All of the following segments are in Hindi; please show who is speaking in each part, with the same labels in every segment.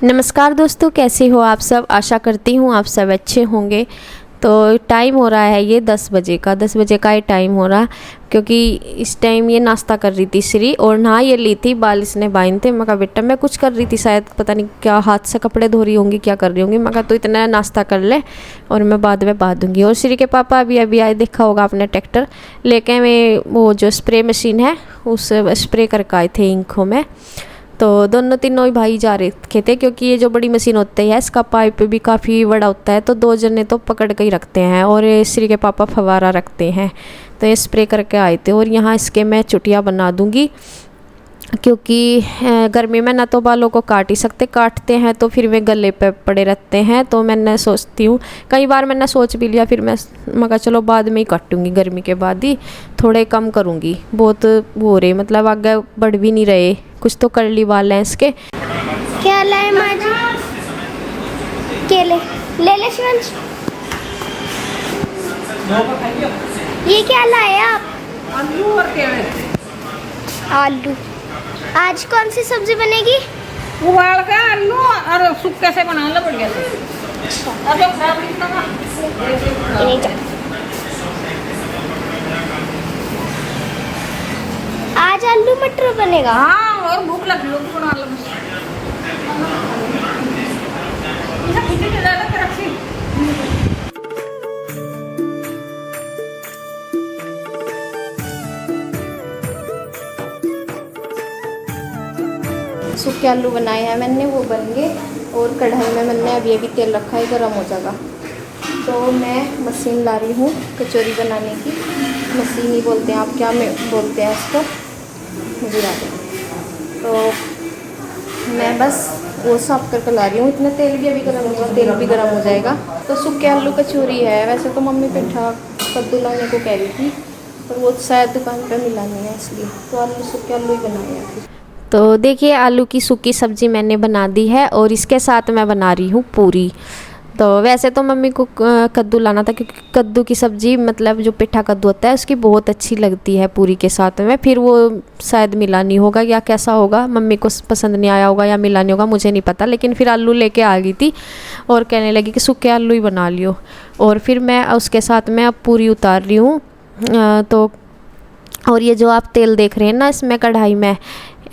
Speaker 1: नमस्कार दोस्तों, कैसे हो आप सब। आशा करती हूँ आप सब अच्छे होंगे। तो टाइम हो रहा है ये 10 बजे का, 10 बजे का ही टाइम हो रहा, क्योंकि इस टाइम ये नाश्ता कर रही थी श्री, और नहा ये ली थी, बाल इसने बांधे थे। मैं कहा बेटा मैं कुछ कर रही थी, शायद पता नहीं क्या हाथ से कपड़े धो रही होंगी, क्या कर रही होंगी। मैं कहा तो इतना नाश्ता कर ले और मैं बाद में बांध दूँगी। और श्री के पापा अभी अभी आए, देखा होगा आपने, ट्रैक्टर लेके मैं वो जो स्प्रे मशीन है उस स्प्रे करके आए थे इंखों में। तो दोनों तीनों ही भाई जा रखे थे, क्योंकि ये जो बड़ी मशीन होती है इसका पाइप भी काफ़ी बड़ा होता है, तो दो जने तो पकड़ के ही रखते हैं और श्री के पापा फवारा रखते हैं। तो ये स्प्रे करके आए थे और यहाँ इसके मैं चुटिया बना दूँगी, क्योंकि गर्मी में ना तो बालों को काट ही सकते, काटते हैं तो फिर वे गले पे पड़े रहते हैं। तो मैंने सोचती हूँ, कई बार मैंने सोच भी लिया, फिर मैं कहा चलो बाद में ही काटूँगी, गर्मी के बाद ही थोड़े कम करूँगी। बहुत वो हो रहे, मतलब आगे बढ़ भी नहीं रहे, कुछ तो कर्ली बाल हैं इसके।
Speaker 2: क्या लाए माँ जी? केले ले ले शिवंश। ये क्या लाए आप?
Speaker 3: आलू और केले।
Speaker 2: आलू। आज कौन सी सब्जी बनेगी?
Speaker 3: उबाल के आलू और सूखे से बना लो बढ़िया से। अरे खराब नहीं करना।
Speaker 2: नहीं जा। आज आलू मटर बनेगा।
Speaker 3: हाँ, और भूख लगी होगी, बना लो बस। इसे खींचे के ज़्यादा कर रखी।
Speaker 1: सूखे आलू बनाए हैं मैंने, वो बन गए। और कढ़ाई में मैंने अभी अभी तेल रखा है, गर्म हो जाएगा। तो मैं मशीन ला रही हूँ कचौरी बनाने की। मशीन ही बोलते हैं, आप क्या में बोलते हैं इसको, मुझे याद है। तो मैं बस वो साफ करके ला रही हूँ। इतना तेल भी अभी गर्म होगा, तेल भी गर्म हो जाएगा। तो सूखे आलू कचौरी है। वैसे तो मम्मी पिठा कद्दू लाने को कह रही थी, पर वो शायद दुकान पर मिला नहीं है, इसलिए तो आलू सूखे आलू ही बनाए हैं। तो देखिए, आलू की सूखी सब्ज़ी मैंने बना दी है और इसके साथ मैं बना रही हूँ पूरी। तो वैसे तो मम्मी को कद्दू लाना था, क्योंकि कद्दू की सब्ज़ी, मतलब जो पिठा कद्दू होता है, उसकी बहुत अच्छी लगती है पूरी के साथ में। फिर वो शायद मिला नहीं होगा या कैसा होगा, मम्मी को पसंद नहीं आया होगा या मिला नहीं होगा, मुझे नहीं पता। लेकिन फिर आलू लेके आ गई थी और कहने लगी कि सूखे आलू ही बना लियो। और फिर मैं उसके साथ में अब पूरी उतार रही हूँ। तो और ये जो आप तेल देख रहे हैं ना इसमें कढ़ाई में,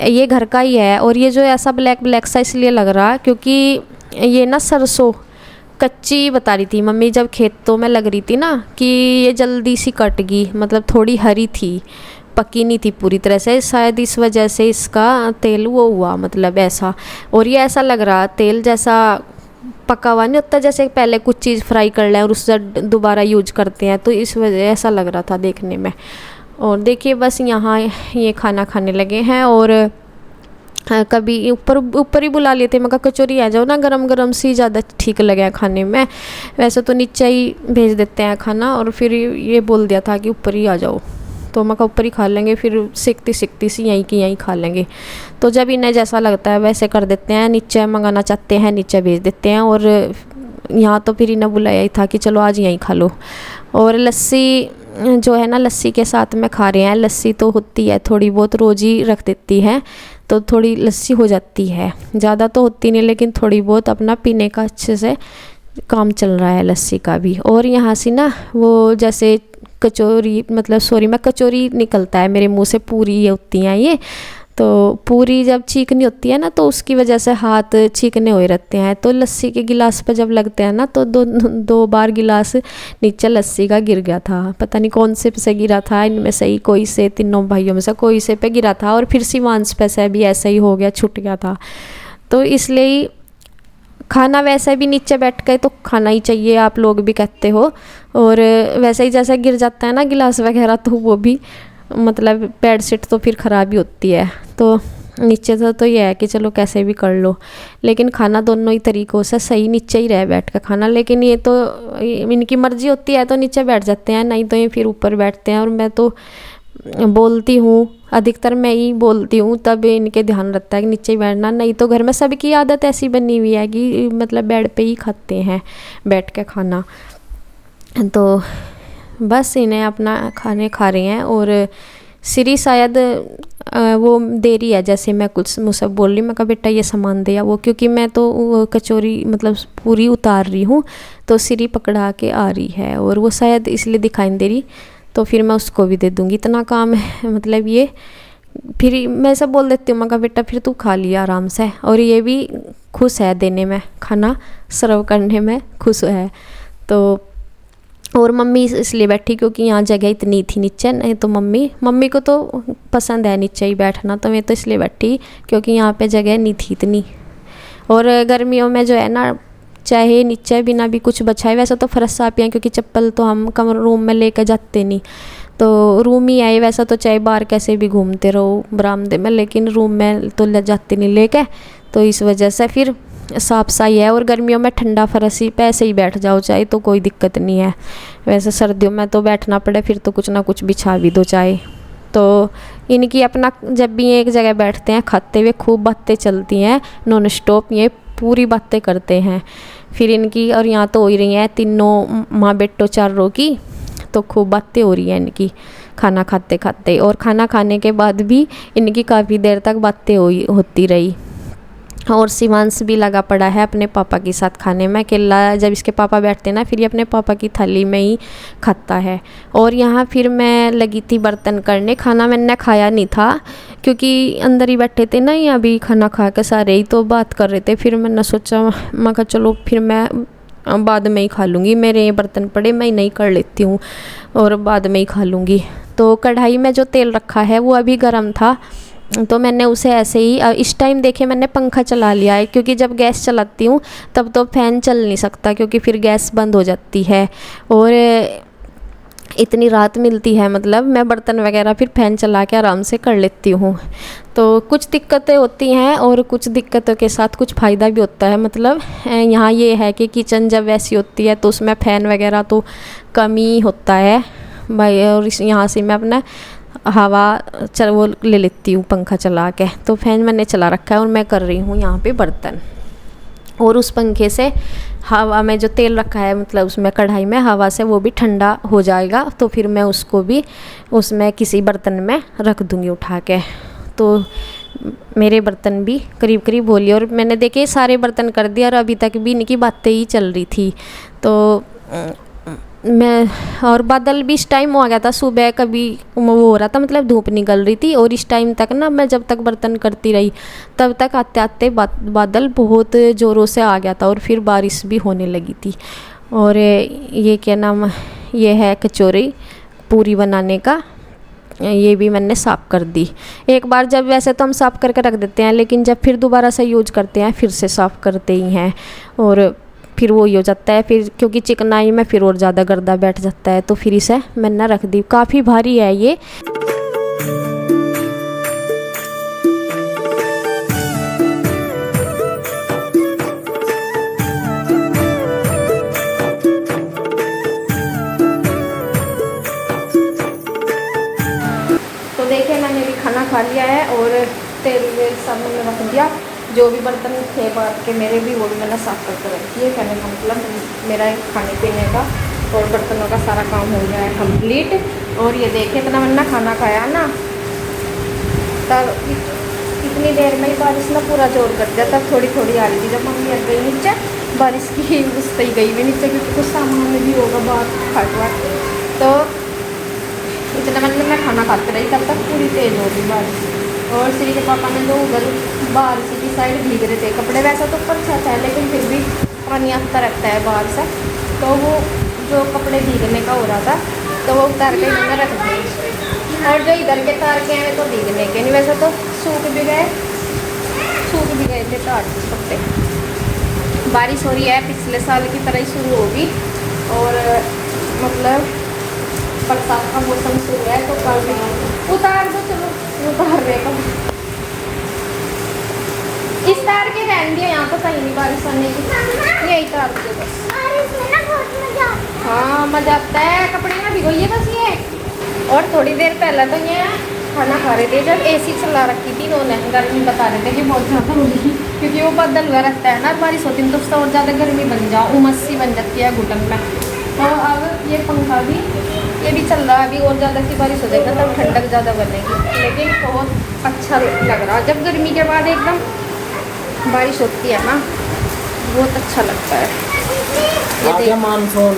Speaker 1: ये घर का ही है। और ये जो ऐसा ब्लैक ब्लैक सा इसलिए लग रहा है, क्योंकि ये ना सरसों कच्ची बता रही थी मम्मी, जब खेतों में लग रही थी ना, कि ये जल्दी सी कट गई, मतलब थोड़ी हरी थी, पकी नहीं थी पूरी तरह से, शायद इस वजह से इसका तेल वो हुआ, मतलब ऐसा। और ये ऐसा लग रहा तेल जैसा पका हुआ नहीं होता, जैसे पहले कुछ चीज़ फ्राई कर लें और उससे दोबारा यूज करते हैं, तो इस वजह ऐसा लग रहा था देखने में। और देखिए बस यहाँ ये खाना खाने लगे हैं। और कभी ऊपर ऊपर ही बुला लेते, मैं कहा कचौरी आ जाओ ना, गरम गरम सी ज़्यादा ठीक लगे खाने में। वैसे तो नीचे ही भेज देते हैं खाना, और फिर ये बोल दिया था कि ऊपर ही आ जाओ, तो मैं कहा ऊपर ही खा लेंगे, फिर सीखती सीखती सी यहीं की यहीं खा लेंगे। तो जब इन्हें जैसा लगता है वैसे कर देते हैं, नीचे मंगाना चाहते हैं नीचे भेज देते हैं। और यहाँ तो फिर इन्हें बुलाया ही था कि चलो आज यहीं खा लो। और लस्सी जो है ना, लस्सी के साथ में खा रहे हैं। लस्सी तो होती है थोड़ी बहुत, रोज़ ही रख देती है, तो थोड़ी लस्सी हो जाती है, ज़्यादा तो होती नहीं, लेकिन थोड़ी बहुत अपना पीने का अच्छे से काम चल रहा है लस्सी का भी। और यहाँ से ना वो जैसे कचौरी, मतलब सॉरी, मैं कचौरी निकलता है मेरे मुंह से, पूरी ये होती हैं ये। तो पूरी जब छींकनी होती है ना, तो उसकी वजह से हाथ छींकने हुए रहते हैं। तो लस्सी के गिलास पर जब लगते हैं ना, तो दो बार गिलास नीचे लस्सी का गिर गया था। पता नहीं कौन से गिरा था, इनमें से ही कोई से, तीनों भाइयों में से कोई से पे गिरा था। और फिर शिवांश पे से भी ऐसा ही हो गया, छूट गया था। तो इसलिए खाना वैसे भी नीचे बैठ के तो खाना ही चाहिए, आप लोग भी कहते हो। और वैसे ही जैसे गिर जाता है ना गिलास वगैरह, तो वो भी मतलब बेड शीट तो फिर ख़राब ही होती है। तो नीचे से तो ये है कि चलो कैसे भी कर लो, लेकिन खाना दोनों ही तरीक़ों से सही नीचे ही रहे बैठ कर खाना। लेकिन ये तो इनकी मर्ज़ी होती है, तो नीचे बैठ जाते हैं, नहीं तो ये फिर ऊपर बैठते हैं। और मैं तो बोलती हूँ, अधिकतर मैं ही बोलती हूँ, तब इनके ध्यान रहता है कि नीचे ही बैठना। नहीं तो घर में सबकी आदत ऐसी बनी हुई है कि मतलब बेड पे ही खाते हैं बैठ के खाना। तो बस इन्हें अपना खाने खा रहे हैं। और
Speaker 4: सिरी शायद वो दे रही है, जैसे मैं कुछ मुझसे बोल रही, मैं कहा बेटा ये सामान दे या वो, क्योंकि मैं तो वो कचौरी मतलब पूरी उतार रही हूँ, तो सिरी पकड़ा के आ रही है और वो शायद इसलिए दिखाई नहीं दे रही, तो फिर मैं उसको भी दे दूँगी, इतना काम है मतलब ये। फिर मैं सब बोल देती हूँ, मैं कहा बेटा फिर तू खा लिया आराम से, और ये भी खुश है देने में, खाना सर्व करने में खुश है। तो और मम्मी इसलिए बैठी क्योंकि यहाँ जगह इतनी थी नीचे, नहीं तो मम्मी को तो पसंद है नीचे ही बैठना, तो मैं तो इसलिए बैठी क्योंकि यहाँ पे जगह नहीं थी इतनी। और गर्मियों में जो है ना, चाहे नीचे बिना भी कुछ बछाए, वैसे तो फर्श साफ है क्योंकि चप्पल तो हम कमर रूम में लेकर जाते नहीं, तो रूम ही आए, वैसा तो चाहे बाहर कैसे भी घूमते रहो बरामदे में, लेकिन रूम में तो ले जाते नहीं लेके, तो इस वजह से फिर साफ सही है। और गर्मियों में ठंडा फर्श ही पे ऐसे ही बैठ जाओ चाहे, तो कोई दिक्कत नहीं है। वैसे सर्दियों में तो बैठना पड़े, फिर तो कुछ ना कुछ बिछा भी दो चाहे। तो इनकी अपना जब भी एक जगह बैठते हैं खाते हुए खूब बातें चलती हैं नॉन स्टॉप, ये पूरी बातें करते हैं फिर इनकी। और यहाँ तो हो ही रही हैं तीनों माँ बेटो चारों की, तो खूब बातें हो रही हैं इनकी खाना खाते खाते। और खाना खाने के बाद भी इनकी काफ़ी देर तक बातें होती रही। और शिवांश भी लगा पड़ा है अपने पापा के साथ खाने में। अकेला जब इसके पापा बैठते हैं ना, फिर ये अपने पापा की थाली में ही खाता है। और यहाँ फिर मैं लगी थी बर्तन करने, खाना मैंने खाया नहीं था क्योंकि अंदर ही बैठे थे ना, ये अभी खाना खा के सारे ही तो बात कर रहे थे। फिर मैंने सोचा, मैं कहा चलो फिर मैं बाद में ही खा लूँगी, मेरे ये बर्तन पड़े मैं नहीं कर लेती हूँ और बाद में ही खा लूँगी। तो कढ़ाई में जो तेल रखा है वो अभी गर्म था, तो मैंने उसे ऐसे ही इस टाइम देखे मैंने पंखा चला लिया है, क्योंकि जब गैस चलाती हूँ तब तो फ़ैन चल नहीं सकता क्योंकि फिर गैस बंद हो जाती है। और इतनी रात मिलती है, मतलब मैं बर्तन वगैरह फिर फ़ैन चला के आराम से कर लेती हूँ। तो कुछ दिक्कतें होती हैं और कुछ दिक्कतों के साथ कुछ फ़ायदा भी होता है। मतलब यहाँ ये है कि किचन जब वैसी होती है तो उसमें फ़ैन वगैरह तो कम ही होता है भाई, और यहाँ से मैं अपना हवा वो ले लेती हूँ पंखा चला के। तो फ़ैन मैंने चला रखा है और मैं कर रही हूँ यहाँ पे बर्तन। और उस पंखे से हवा में जो तेल रखा है, मतलब उसमें कढ़ाई में हवा से वो भी ठंडा हो जाएगा, तो फिर मैं उसको भी उसमें किसी बर्तन में रख दूँगी उठा के। तो मेरे बर्तन भी करीब करीब हो लिए और मैंने देखे सारे बर्तन कर दिया और अभी तक भी इनकी बातें ही चल रही थी। तो मैं और बादल भी इस टाइम हो गया था, सुबह कभी वो हो रहा था, मतलब धूप निकल रही थी। और इस टाइम तक ना मैं जब तक बर्तन करती रही तब तक आते आते बादल बहुत ज़ोरों से आ गया था और फिर बारिश भी होने लगी थी। और ये क्या नाम, ये है कचौरी पूरी बनाने का, ये भी मैंने साफ़ कर दी एक बार। जब वैसे तो हम साफ़ करके रख देते हैं, लेकिन जब फिर दोबारा से यूज करते हैं फिर से साफ़ करते ही हैं और फिर वो ही हो जाता है। फिर क्योंकि चिकनाई में फिर और ज़्यादा गर्दा बैठ जाता है, तो फिर इसे मैंने रख दी। काफ़ी भारी है ये।
Speaker 1: तो देखिए मैंने भी खाना खा लिया है और तेल वेल सब मैंने रख दिया। जो भी बर्तन थे बात के मेरे भी, वो भी मैंने साफ़ करके रख दिए। कहने का मतलब मेरा खाने पीने का और बर्तनों का सारा काम हो गया है कंप्लीट। और ये देखिए इतना मैंने खाना खाया ना, तब इतनी देर में ही बारिश ना पूरा जोर कर दिया। तब थोड़ी थोड़ी आ रही थी, जब मम्मी आ गई नीचे बारिश की उस तक गई भी नीचे क्योंकि कुछ सामान में भी होगा बात खाट वाट। तो इतना मतलब मैं खाना खाते रही, तब तक पूरी तेज़ हो गई बारिश। और श्री के पापा ने जो उधर बाहर की साइड भीग रहे थे कपड़े, वैसा तो ऊपर छत है लेकिन फिर भी पानी आता रहता है बाहर से, तो वो जो कपड़े भीगने का हो रहा था तो वो उतार के मैंने रख दिए। और जो इधर के तार के हैं तो भीगने के नहीं, वैसे तो सूख भी गए थे तार के कपड़े। बारिश हो रही है पिछले साल की तरह ही शुरू होगी और मतलब बरसात का मौसम शुरू है, तो कल भी उतार दो, चलो उतार रहे कब इस तार के रहन दिए। यहाँ तो कहीं नहीं बारिश आने की, यही तार दो बस। हाँ मजा आता है, कपड़े ना भिगोइए बस ये। और थोड़ी देर पहले तो ये खाना खा रहे थे जब एसी चला रखी थी इन्होंने, गर्मी बता रहे थे कि बहुत ज़्यादा होगी क्योंकि वो बादल हुआ रहता है ना, बारिश होती है तो उससे और ज़्यादा गर्मी बन जाओ, उमस सी बन जाती है घुटन में। तो अब ये पंखा भी ये भी चल रहा है, अभी और ज़्यादा सी बारिश हो जाएगा तब ठंडक ज़्यादा बनेगी, लेकिन बहुत अच्छा लग रहा है। जब गर्मी के बाद एकदम बारिश होती है ना, बहुत अच्छा लगता है। ये
Speaker 5: आ गया मानसून।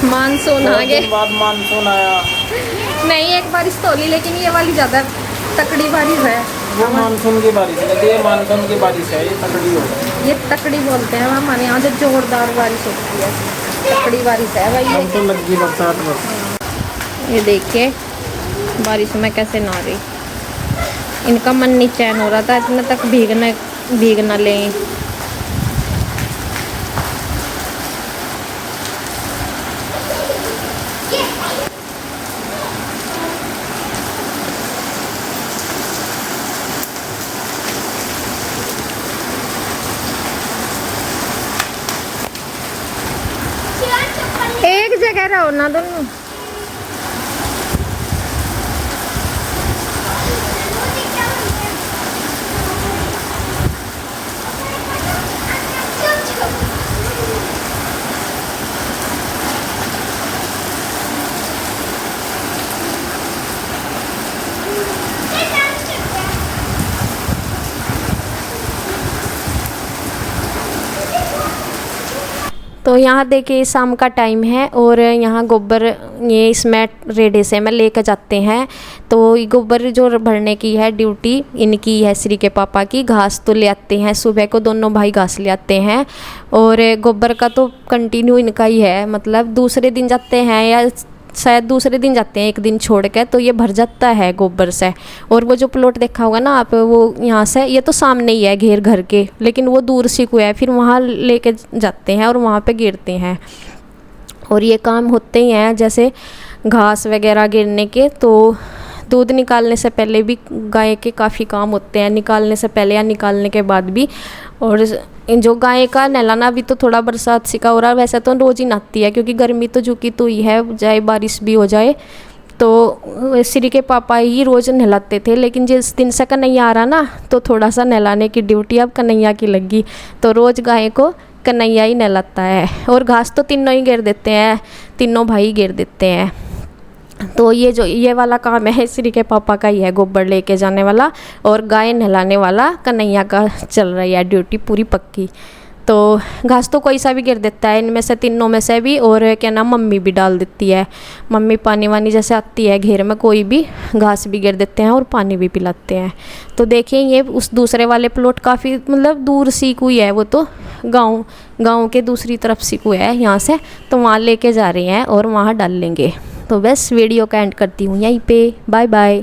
Speaker 1: मानसून आ गए।
Speaker 5: बाद मानसून आया।
Speaker 1: नहीं, एक बारिश तो होली, लेकिन ये वाली ज़्यादा तकड़ी बारिश है।
Speaker 5: वो मानसून की बारिश है, ये मानसून की बारिश है, ये तकड़ी हो गई।
Speaker 1: ये तकड़ी बोलते हैं हमारे यहाँ, जो जोरदार बारिश होती है, तकड़ी बारिश है भाई
Speaker 5: हम
Speaker 1: ये।
Speaker 5: तो लगी बरसात बस।
Speaker 1: ये देखिए बारिश में कैसे नहा रही, इनका मन नहीं चैन हो रहा था इतना तक भीग न लें। एक जगह रहो ना दोनों।
Speaker 4: तो यहाँ देखिए शाम का टाइम है और यहाँ गोबर ये इसमें रेडे से में लेकर जाते हैं। तो ये गोबर जो भरने की है ड्यूटी इनकी है, श्री के पापा की। घास तो ले आते हैं सुबह को, दोनों भाई घास ले आते हैं और गोबर का तो कंटिन्यू इनका ही है, मतलब दूसरे दिन जाते हैं या शायद दूसरे दिन जाते हैं, एक दिन छोड़ के, तो ये भर जाता है गोबर से। और वो जो प्लॉट देखा होगा ना आप, वो यहाँ से, ये तो सामने ही है घेर घर के, लेकिन वो दूर से को है, फिर वहाँ लेके जाते हैं और वहाँ पे गिरते हैं। और ये काम होते ही हैं जैसे घास वगैरह गिरने के। तो दूध निकालने से पहले भी गाय के काफ़ी काम होते हैं, निकालने से पहले या निकालने के बाद भी। और जो गाय का नहलाना भी तो थोड़ा बरसात सिका हो रहा है, वैसे तो रोज़ ही नहाती है क्योंकि गर्मी तो झुकी तो ही है, चाहे बारिश भी हो जाए। तो श्री के पापा ही रोज़ नहलाते थे, लेकिन जिस दिन से कन्हैया आ रहा ना, तो थोड़ा सा नहलाने की ड्यूटी अब कन्हैया की लगी। तो रोज़ गाय को कन्हैया ही नहलाता है और घास तो तीनों ही घेर देते हैं, तीनों भाई घेर देते हैं। तो ये वाला काम है श्री के पापा का ही है, गोबर लेके जाने वाला, और गाय नहलाने वाला कन्हैया का चल रही है ड्यूटी पूरी पक्की। तो घास तो कोई सा भी गिर देता है इनमें से, तीनों में से भी। और क्या नाम, मम्मी भी डाल देती है, मम्मी पानी वानी जैसे आती है घेर में, कोई भी घास भी गिर देते हैं और पानी भी पिलाते हैं। तो देखिए ये उस दूसरे वाले प्लॉट काफ़ी मतलब दूर सी कोई है, वो तो गाँव के दूसरी तरफ सी कोई है यहाँ से, तो वहाँ लेके जा रहे हैं और वहाँ डाल लेंगे। तो बस वीडियो का एंड करती हूँ यहीं पे, बाय बाय।